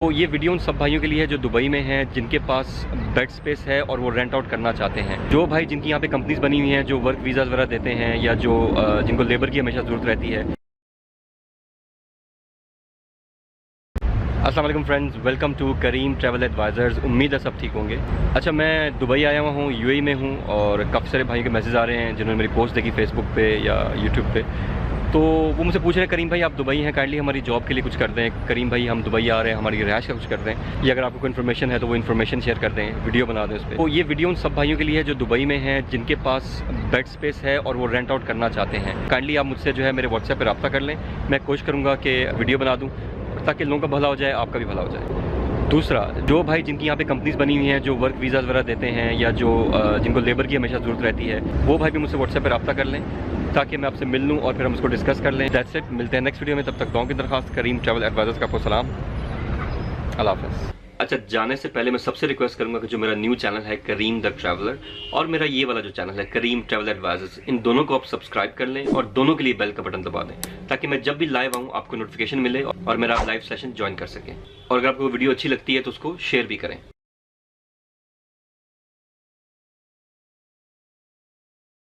तो ये वीडियो उन सब भाइयों के लिए है जो दुबई में हैं, जिनके पास बेड स्पेस है और वो रेंट आउट करना चाहते हैं। जो भाई जिनकी यहाँ पे कंपनीज बनी हुई हैं जो वर्क वीज़ा वगैरह देते हैं या जो जिनको लेबर की हमेशा ज़रूरत रहती है। अस्सलाम वालेकुम friends, welcome to Karim travel advisors. उम्मीद है सब ठीक होंगे। अच्छा, मैं दुबई आया हुआ हूँ, यूएई में हूँ और काफ़ी सारे भाइयों के मैसेज आ रहे हैं जिन्होंने मेरी पोस्ट देखी फेसबुक पे या यूट्यूब पे। तो वो मुझसे पूछ रहे हैं, करीम भाई आप दुबई हैं, काइंडली हमारी जॉब के लिए कुछ कर दें। करीम भाई हम दुबई आ रहे हैं, हमारी रिहाइश का कुछ कर दें, या अगर आपको कोई इन्फॉर्मेशन है तो वो इन्फॉर्मेशन शेयर कर दें, वीडियो बना दें उस पर। तो ये वीडियो उन सब भाइयों के लिए है जो दुबई में हैं, जिनके पास बेड स्पेस है और वो रेंट आउट करना चाहते हैं। काइंडली आप मुझसे जो है मेरे व्हाट्सएप पर रब्ता कर लें। मैं कोशिश करूँगा कि वीडियो बना दूँ ताकि लोगों का भला हो जाए, आपका भी भला हो जाए। दूसरा, जो भाई जिनकी यहाँ पे कंपनीज बनी हुई हैं जो वर्क वीज़ा वगैरह देते हैं या जो जिनको लेबर की हमेशा ज़रूरत रहती है, वो भाई भी मुझसे व्हाट्सएप पर रब्ता कर लें ताकि मैं आपसे मिल लूँ और फिर हम उसको डिस्कस कर लें। दैट्स इट, मिलते हैं नेक्स्ट वीडियो में। तब तक दुआओं की दरख्वास्त। करीम ट्रैवल एडवाइजर्स का आपको सलाम, अल्लाह हाफ़िज़। अच्छा, जाने से पहले मैं सबसे रिक्वेस्ट करूंगा कि जो मेरा न्यू चैनल है करीम द ट्रैवलर और मेरा ये वाला जो चैनल है करीम ट्रैवल एडवाइजर्स, इन दोनों को आप सब्सक्राइब कर लें और दोनों के लिए बेल का बटन दबा दें ताकि मैं जब भी लाइव आऊँ आपको नोटिफिकेशन मिले और मेरा लाइव सेशन ज्वाइन कर सकें। और अगर आपको वीडियो अच्छी लगती है तो उसको शेयर भी करें।